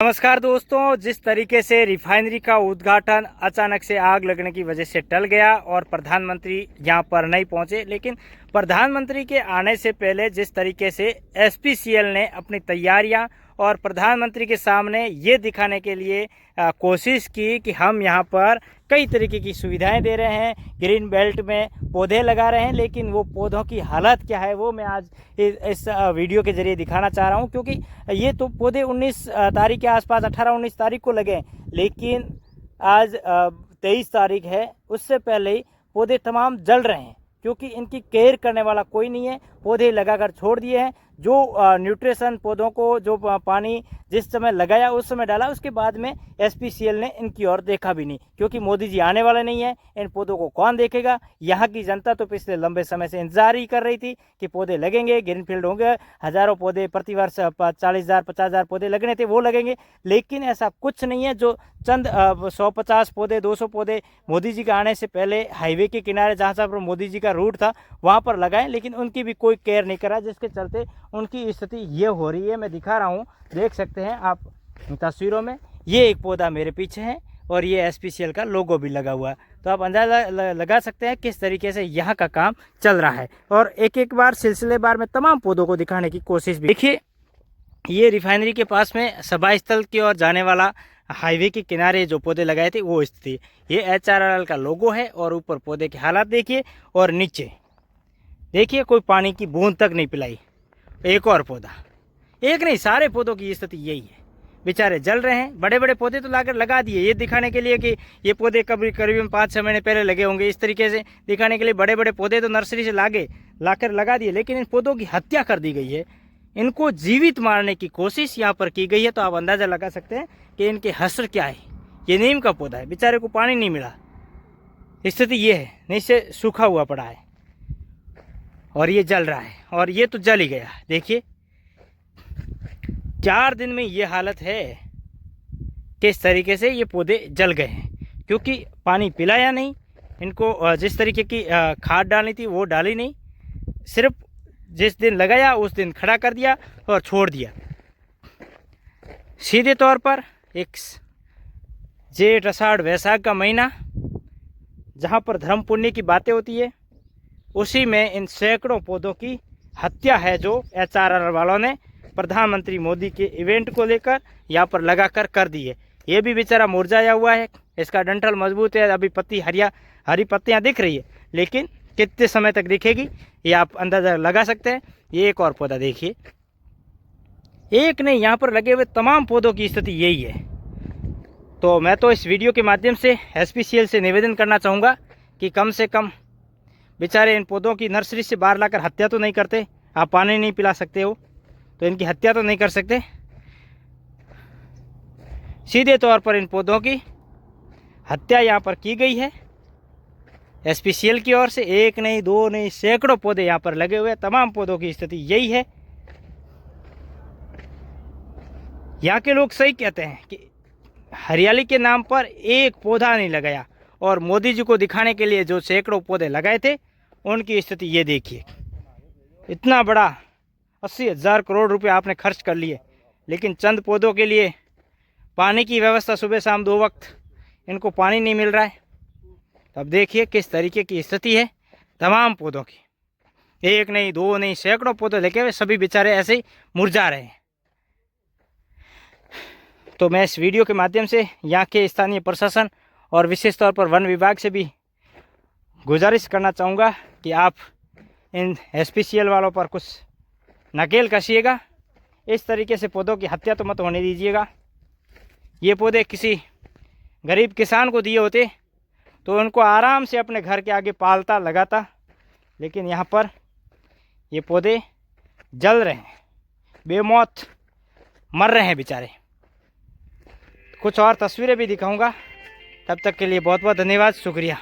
नमस्कार दोस्तों, जिस तरीके से रिफाइनरी का उद्घाटन अचानक से आग लगने की वजह से टल गया और प्रधानमंत्री यहां पर नहीं पहुंचे, लेकिन प्रधानमंत्री के आने से पहले जिस तरीके से एसपीसीएल ने अपनी तैयारियां और प्रधानमंत्री के सामने ये दिखाने के लिए कोशिश की कि हम यहां पर कई तरीके की सुविधाएं दे रहे हैं, ग्रीन बेल्ट में पौधे लगा रहे हैं, लेकिन वो पौधों की हालत क्या है वो मैं आज इस वीडियो के जरिए दिखाना चाह रहा हूं। क्योंकि ये तो पौधे 19 तारीख के आसपास 18-19 तारीख को लगे, लेकिन आज 23 तारीख है, उससे पहले ही पौधे तमाम जल रहे हैं क्योंकि इनकी केयर करने वाला कोई नहीं है। पौधे लगाकर छोड़ दिए हैं, जो न्यूट्रिशन पौधों को जो पानी जिस समय लगाया उस समय डाला, उसके बाद में एसपीसीएल ने इनकी ओर देखा भी नहीं, क्योंकि मोदी जी आने वाले नहीं है। इन पौधों को कौन देखेगा? यहाँ की जनता तो पिछले लंबे समय से इंतजार ही कर रही थी कि पौधे लगेंगे, ग्रीनफील्ड होंगे, हज़ारों पौधे प्रतिवर्ष 40,000 50,000 पौधे लगने थे वो लगेंगे, लेकिन ऐसा कुछ नहीं है। जो चंद 150 पौधे 200 पौधे मोदी जी के आने से पहले हाईवे के किनारे जहाँ पर मोदी जी का रूट था वहाँ पर लगाए, लेकिन उनकी भी कोई केयर नहीं करा, जिसके चलते उनकी स्थिति ये हो रही है। मैं दिखा रहा हूँ, देख सकते हैं आप तस्वीरों में। ये एक पौधा मेरे पीछे है और ये एसपीसीएल का लोगो भी लगा हुआ है, तो आप अंदाज़ा लगा सकते हैं किस तरीके से यहाँ का काम चल रहा है। और एक एक बार सिलसिलेवार में तमाम पौधों को दिखाने की कोशिश भी। देखिए, ये रिफाइनरी के पास में सभा स्थल की ओर जाने वाला हाईवे के किनारे जो पौधे लगाए थे वो स्थिति। ये HRRL का लोगो है और ऊपर पौधे के हालात देखिए, और नीचे देखिए कोई पानी की बूंद तक नहीं पिलाई। एक और पौधा, एक नहीं सारे पौधों की स्थिति यही है, बेचारे जल रहे हैं। बड़े बड़े पौधे तो लाकर लगा दिए, ये दिखाने के लिए कि ये पौधे करीबन 5-6 महीने पहले लगे होंगे, इस तरीके से दिखाने के लिए बड़े बड़े पौधे तो नर्सरी से लाकर लगा दिए, लेकिन इन पौधों की हत्या कर दी गई है। इनको जीवित मारने की कोशिश यहाँ पर की गई है, तो आप अंदाज़ा लगा सकते हैं कि इनके हश्र क्या है। ये नीम का पौधा है, बेचारे को पानी नहीं मिला, स्थिति ये है, नीचे सूखा हुआ पड़ा है और ये जल रहा है, और ये तो जल ही गया। देखिए 4 दिन में ये हालत है, किस तरीके से ये पौधे जल गए हैं, क्योंकि पानी पिलाया नहीं इनको। जिस तरीके की खाद डालनी थी वो डाली नहीं, सिर्फ जिस दिन लगाया उस दिन खड़ा कर दिया और छोड़ दिया। सीधे तौर पर एक जेठ आषाढ़ वैशाख का महीना जहाँ पर धर्म पुण्य की बातें होती है, उसी में इन सैकड़ों पौधों की हत्या है, जो HRRL वालों ने प्रधानमंत्री मोदी के इवेंट को लेकर यहाँ पर लगाकर कर दी है। ये भी बेचारा मुरझाया हुआ है, इसका डंठल मजबूत है, अभी पत्ती हरी पत्तियाँ दिख रही है, लेकिन कितने समय तक दिखेगी ये आप अंदाज़ा लगा सकते हैं। ये एक और पौधा देखिए, एक नहीं यहाँ पर लगे हुए तमाम पौधों की स्थिति यही है। तो मैं तो इस वीडियो के माध्यम से एसपीसीएल से निवेदन करना चाहूँगा कि कम से कम बेचारे इन पौधों की नर्सरी से बाहर लाकर हत्या तो नहीं करते। आप पानी नहीं पिला सकते हो तो इनकी हत्या तो नहीं कर सकते। सीधे तौर पर इन पौधों की हत्या यहाँ पर की गई है एसपीसीएल की ओर से। एक नहीं दो नहीं सैकड़ों पौधे यहाँ पर लगे हुए हैं, तमाम पौधों की स्थिति यही है। यहाँ के लोग सही कहते हैं कि हरियाली के नाम पर एक पौधा नहीं लगाया, और मोदी जी को दिखाने के लिए जो सैकड़ों पौधे लगाए थे उनकी स्थिति ये देखिए। इतना बड़ा 80,000 करोड़ रुपए आपने खर्च कर लिए, लेकिन चंद पौधों के लिए पानी की व्यवस्था सुबह शाम 2 वक्त इनको पानी नहीं मिल रहा है। अब देखिए किस तरीके की स्थिति है तमाम पौधों की। एक नहीं दो नहीं सैकड़ों पौधे लेके हुए सभी बेचारे ऐसे ही मुरझा रहे हैं। तो मैं इस वीडियो के माध्यम से यहाँ के स्थानीय प्रशासन और विशेष तौर पर वन विभाग से भी गुजारिश करना चाहूँगा कि आप इन एसपीसीएल वालों पर कुछ नकेल कसिएगा। इस तरीके से पौधों की हत्या तो मत होने दीजिएगा। ये पौधे किसी गरीब किसान को दिए होते तो उनको आराम से अपने घर के आगे पालता लगाता, लेकिन यहाँ पर ये पौधे जल रहे हैं, बेमौत मर रहे हैं बेचारे। कुछ और तस्वीरें भी दिखाऊंगा, तब तक के लिए बहुत बहुत धन्यवाद, शुक्रिया।